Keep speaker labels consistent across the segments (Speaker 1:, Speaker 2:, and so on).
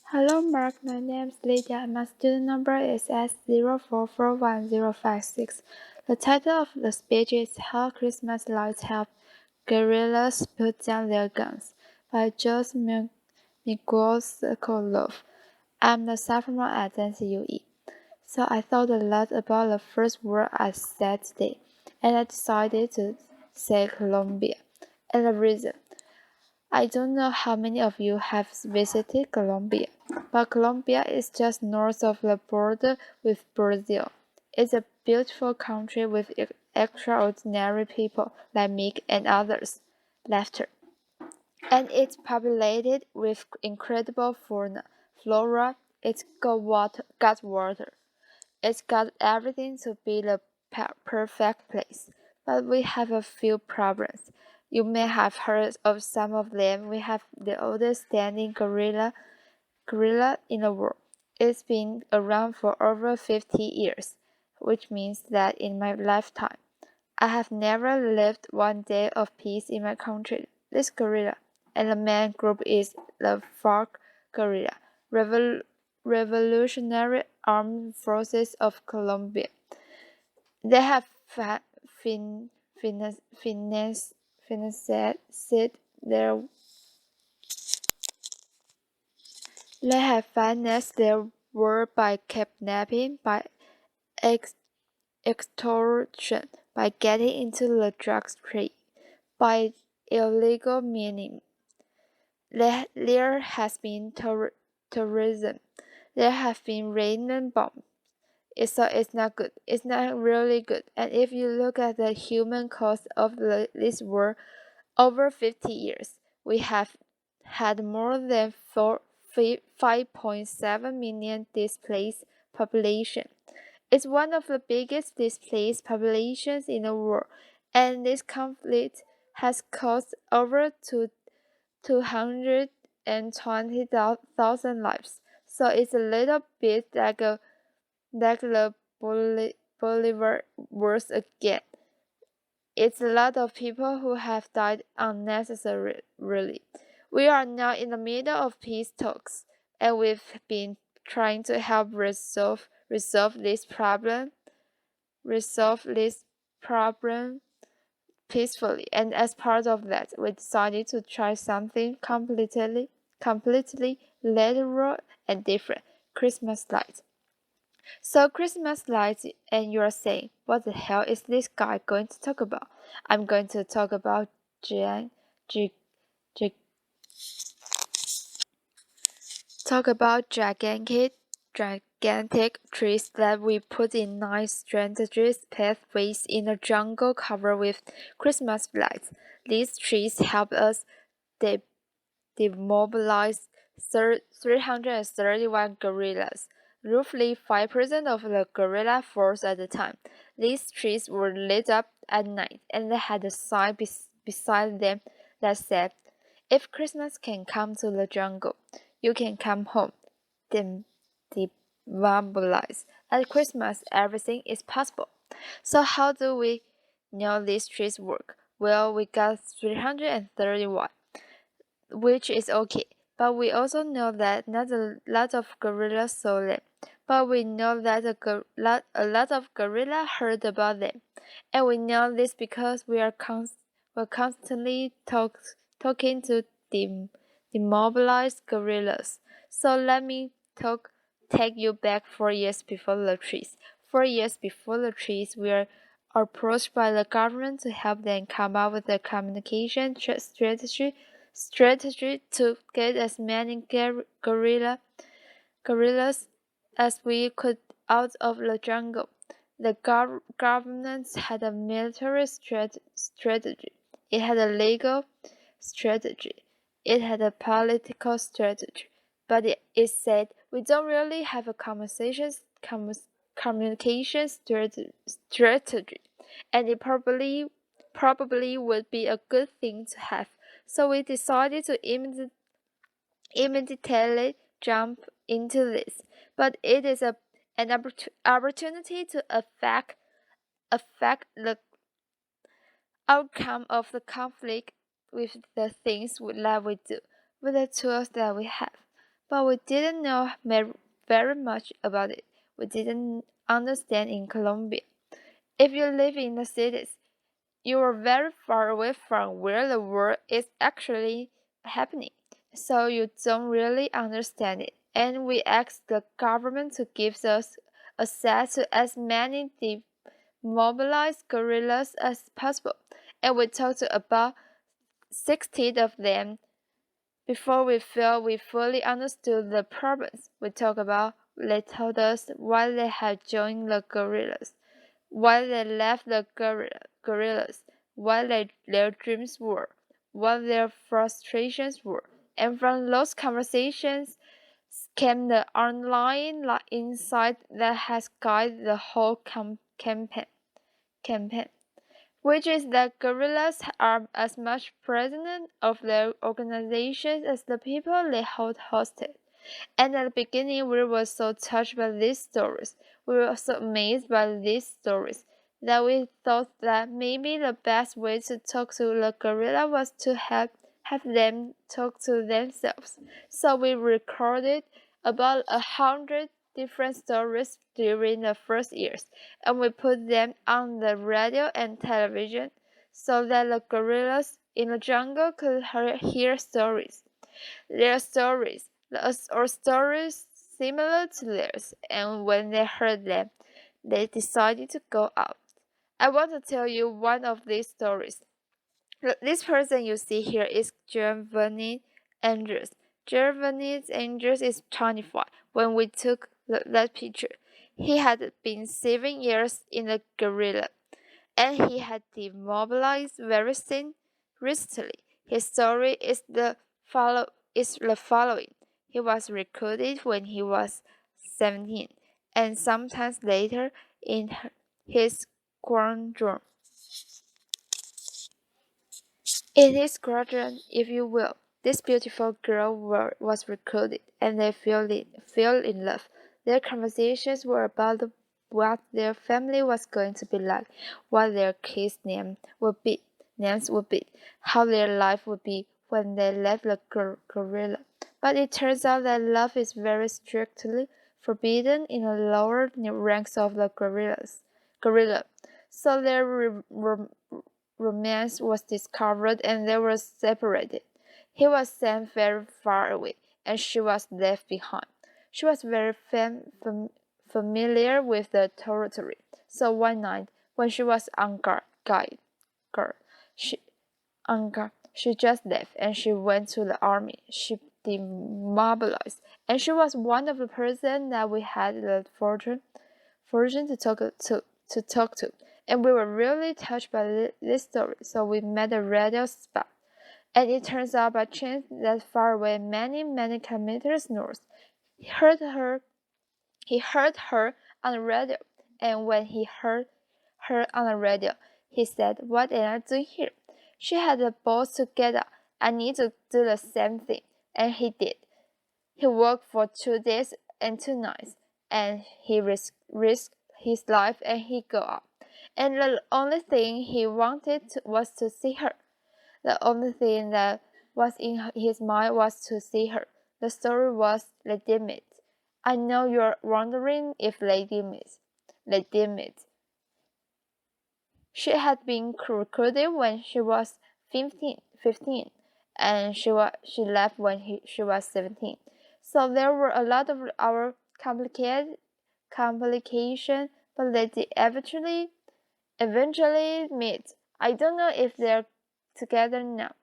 Speaker 1: Hello Mark, my name is Lydia and my student number is S04411056. The title of the speech is How Christmas Lights Help Guerrillas Put Down Their Guns by Miquel Sokoloff. I'm the sophomore at NCUE. So I thought a lot about the first word I said today, and I decided to say Colombia. And the reason, I don't know how many of you have visited Colombia, but Colombia is just north of the border with Brazil. It's a beautiful country with extraordinary people like Miquel and others. Laughter. And it's populated with incredible flora. It's got water. It's got everything to be the perfect place. But we have a few problems. You may have heard of some of them. We have the oldest standing gorilla in the world. It's been around for over 50 years, which means that in my lifetime, I have never lived one day of peace in my country. This gorilla and the main group is the FARC guerrilla, Revolutionary Armed Forces of Colombia. They have financed their war by kidnapping, by extortion, by getting into the drugs trade, by illegal mining. There has been terrorism. There have been rain and bombs. So it's not good. It's not really good. And if you look at the human cost of this war, over 50 years, we have had more than 5.7 million displaced population. It's one of the biggest displaced populations in the world, and this conflict has cost over 220,000 lives. So it's a little bit like the Bolivar wars again. It's a lot of people who have died unnecessarily. We are now in the middle of peace talks, and we've been trying to help resolve this problem peacefully. And as part of that, we decided to try something completely literal and different: Christmas lights. So Christmas lights, and you're saying, what the hell is this guy going to talk about? I'm going to talk about gigantic trees that we put in nice strategic pathways in a jungle covered with Christmas lights. These trees help us demobilize 331 guerrillas, roughly 5% of the guerrilla force at the time. These trees were lit up at night, and they had a sign beside them that said, "If Christmas can come to the jungle, you can come home." Demobilize. At Christmas, everything is possible. So how do we know these trees work? Well, we got 331, which is okay. But we also know that not a lot of guerrillas saw them. But we know that a lot of guerrillas heard about them. And we know this because we're constantly talking to demobilized guerrillas. So let me take you back 4 years before the trees. 4 years before the trees, we are approached by the government to help them come up with a communication strategy to get as many guerrillas as we could out of the jungle. The government had a military strategy. It had a legal strategy. It had a political strategy. But it said, we don't really have a communication strategy, and it probably would be a good thing to have. So we decided to immediately jump into this. But it is an opportunity to affect the outcome of the conflict with the things that we do, with the tools that we have. but we didn't know very much about it. We didn't understand in Colombia. If you live in the cities, you are very far away from where the war is actually happening, so you don't really understand it. And we asked the government to give us access to as many demobilized guerrillas as possible, and we talked to about 60 of them before we felt we fully understood the problems we talked about. They told us why they had joined the guerrillas, why they left the guerrillas, what their dreams were, what their frustrations were. And from those conversations came the underlying insight that has guided the whole campaign, which is that guerrillas are as much president of their organizations as the people they hold hostage. And at the beginning, we were so touched by these stories. We were so amazed by these stories that we thought that maybe the best way to talk to the gorilla was to have them talk to themselves. So we recorded about 100 different stories during the first years, and we put them on the radio and television so that the gorillas in the jungle could hear stories. Their stories, or stories similar to theirs, and when they heard them, they decided to go out. I want to tell you one of these stories. This person you see here is Giovanni Andrews. Giovanni Andrews is 25 when we took that picture. He had been 7 years in the guerrilla, and he had demobilized very recently. His story is the following. He was recruited when he was 17, and sometimes later in his squadron. In his squadron, if you will, this beautiful girl was recruited, and they fell in love. Their conversations were about what their family was going to be like, what their kids' names would be, how their life would be when they left the guerrilla. But it turns out that love is very strictly forbidden in the lower ranks of the guerrilla. So their romance was discovered, and they were separated. He was sent very far away, and she was left behind. She was very familiar with the territory. So one night, when she was on guard, she just left, and she went to the army. She demobilized, and she was one of the persons that we had the fortune to talk to. And we were really touched by this story, so we made a radio spot. And it turns out by chance that far away, many kilometers north, he heard her on the radio. And when he heard her on the radio, he said, "What am I doing here?" She had the balls to get up. "I need to do the same thing." And he did. He worked for 2 days and 2 nights, and he risked his life, and he go up. And the only thing he wanted was to see her. The only thing that was in his mind was to see her. The story was legitimate. I know you're wondering if legitimate. She had been recruited when she was 15, and she left when she was 17. So there were a lot of our complications, but they did eventually meet. I don't know if they're together now,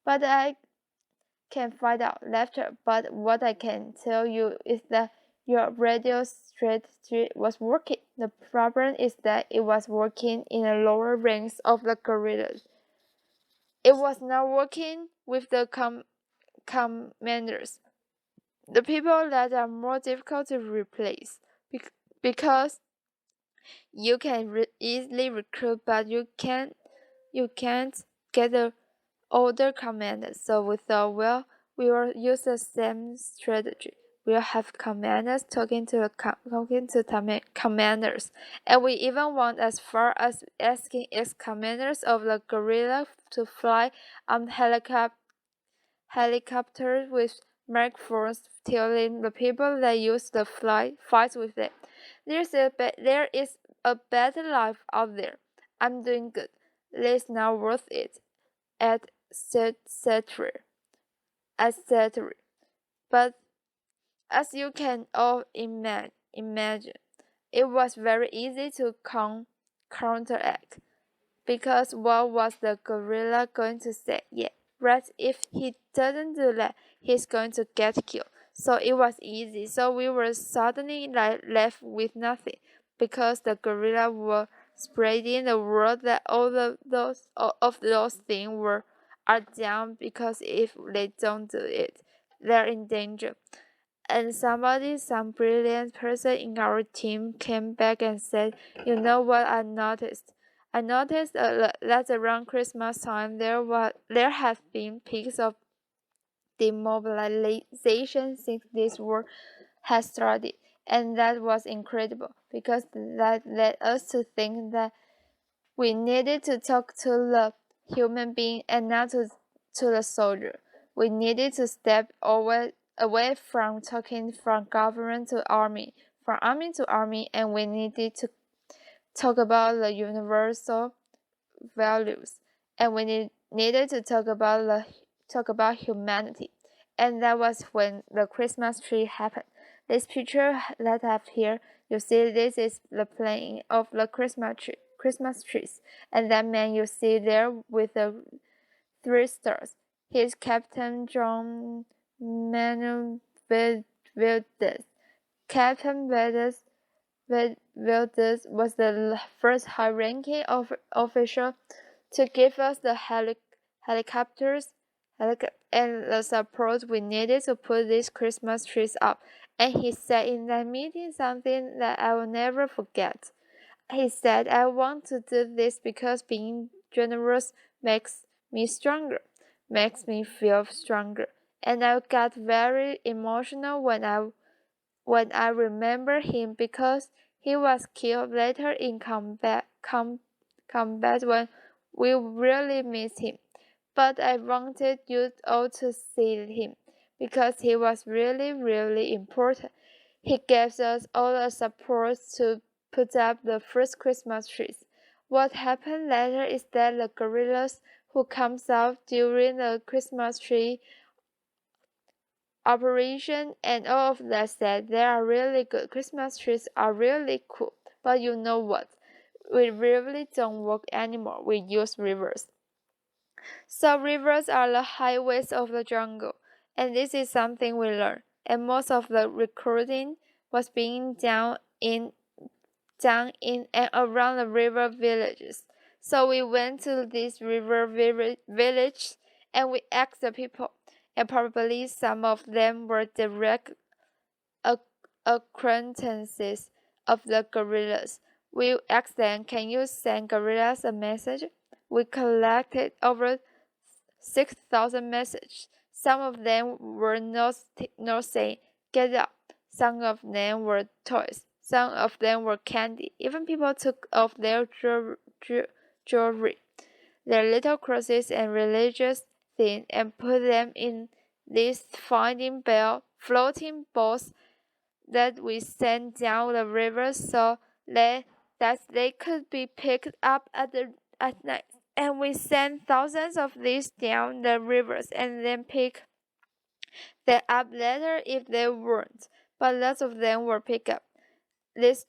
Speaker 1: but I can find out later. But what I can tell you is that your radio strategy was working. The problem is that it was working in the lower ranks of the guerrillas. It was not working with the commanders, the people that are more difficult to replace, because you can easily recruit, but you can't get the older commanders. So we thought, well, we will use the same strategy. We'll have commanders talking to commanders, and we even went as far as asking ex-commanders of the guerrilla to fly on helicopters with microphones telling the people that use the fight with them. There is a better life out there. I'm doing good. It's not worth it. Etc. Etc. But as you can all imagine, it was very easy to counteract. Because what was the gorilla going to say? Yeah, right. If he doesn't do that, he's going to get killed. So it was easy. So we were suddenly left with nothing, because the gorilla were spreading the word that all of those things are down, because if they don't do it, they're in danger. And some brilliant person in our team came back and said, "You know what I noticed? I noticed that around Christmas time there have been peaks of demobilization since this war has started, and that was incredible, because that led us to think that we needed to talk to the human being and not to the soldier. We needed to step away from talking from government to army, from army to army, and we needed to talk about the universal values, and we needed to talk about humanity. And that was when the Christmas tree happened. This picture that I have here, you see, this is the playing of the Christmas trees, and that man you see there with the 3 stars. He's Captain John Manuel Valdez. Captain Valdez was the first high-ranking official to give us the helicopters and the support we needed to put these Christmas trees up. And he said in that meeting something that I will never forget. He said, "I want to do this because being generous makes me stronger, makes me feel stronger." And I got very emotional when I remember him, because he was killed later in combat when we really missed him. But I wanted you all to see him, because he was really, really important. He gave us all the support to put up the first Christmas trees. What happened later is that the gorillas who comes out during the Christmas tree operation and all of that said they are really good. Christmas trees are really cool. But you know what? We really don't work anymore. We use rivers. So rivers are the highways of the jungle, and this is something we learned. And most of the recruiting was being done in and around the river villages. So we went to this river village and we asked the people, and probably some of them were direct acquaintances of the gorillas. We asked them, "Can you send gorillas a message?" We collected over 6,000 messages. Some of them were not saying, "Get up." Some of them were toys. Some of them were candy. Even people took off their jewelry, their little crosses and religious things, and put them in these floating balls that we sent down the river so that they could be picked up at night. And we sent thousands of these down the rivers and then picked them up later if they weren't. But lots of them were picked up. This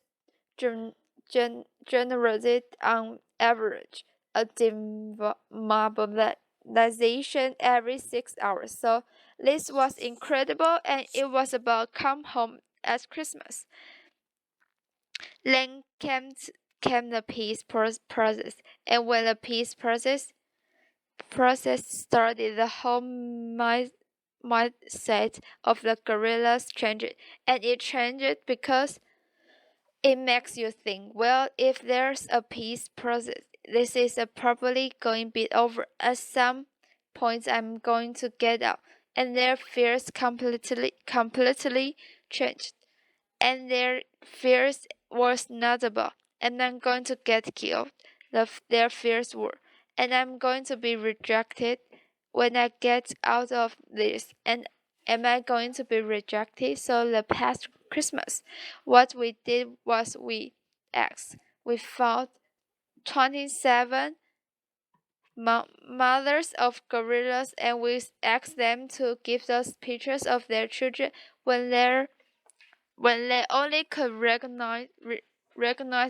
Speaker 1: generated on average a demobilization every 6 hours. So this was incredible, and it was about come home at Christmas. Then came the peace process, and when the peace process started, the whole mindset of the guerrillas changed, and it changed because it makes you think, well, if there's a peace process, this is probably going to be over. At some point, I'm going to get out, and their fears completely changed. And their fears was not about, and I'm going to get killed. Their fears were, and I'm going to be rejected when I get out of this. And Am I going to be rejected? So the past Christmas, what we did was we asked. We found 27 mothers of gorillas, and we asked them to give us pictures of their children when they only could recognize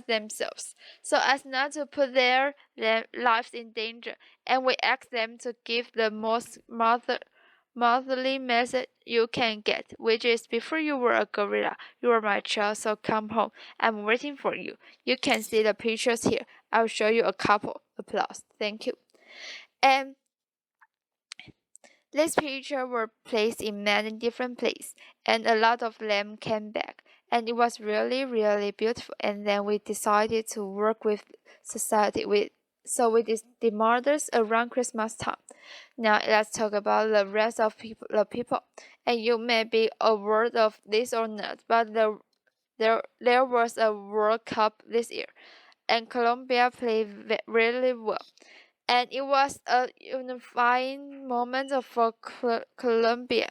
Speaker 1: themselves, so as not to put their lives in danger. And we asked them to give the most motherly message you can get, which is, before you were a gorilla, you were my child, so come home. I'm waiting for you. You can see the pictures here. I'll show you a couple. Applause. Thank you. And these pictures were placed in many different places, and a lot of them came back. And it was really, really beautiful. And then we decided to work with society. So we did the mothers around Christmas time. Now let's talk about the rest of the people. And you may be aware of this or not, but there was a World Cup this year, and Colombia played really well. And it was a unifying moment for Colombia.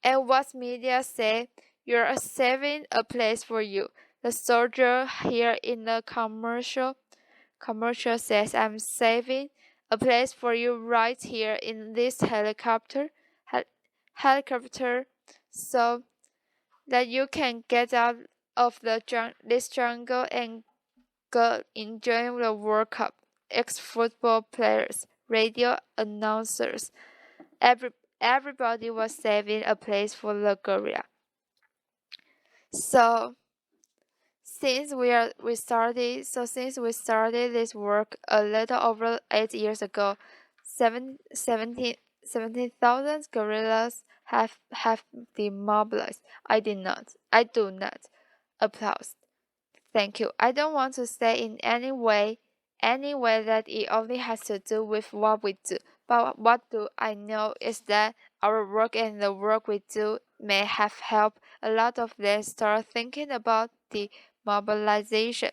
Speaker 1: And what media say, you're saving a place for you. The soldier here in the commercial says, I'm saving a place for you right here in this helicopter, so that you can get out of this jungle and go enjoy the World Cup. Ex-football players, radio announcers, everybody was saving a place for the gorilla. So since we started this work a little over 8 years ago, 17,000 gorillas have demobilized. I do not. Applause. Thank you. I don't want to say in any way that it only has to do with what we do. But what do I know is that our work and the work we do may have helped a lot of them start thinking about the mobilization.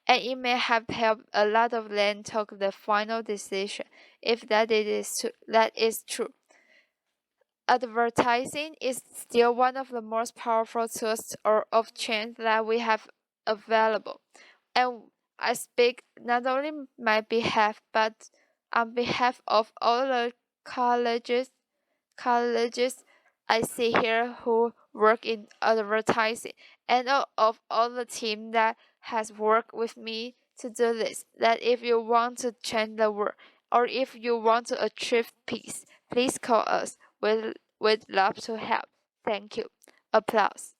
Speaker 1: And it may have helped a lot of them take the final decision, if that is true. Advertising is still one of the most powerful tools of change that we have available. And I speak not only my behalf, but on behalf of all the colleges I see here who work in advertising, and of all the team that has worked with me to do this. That if you want to change the world, or if you want to achieve peace, please call us. We'd love to help. Thank you. Applause.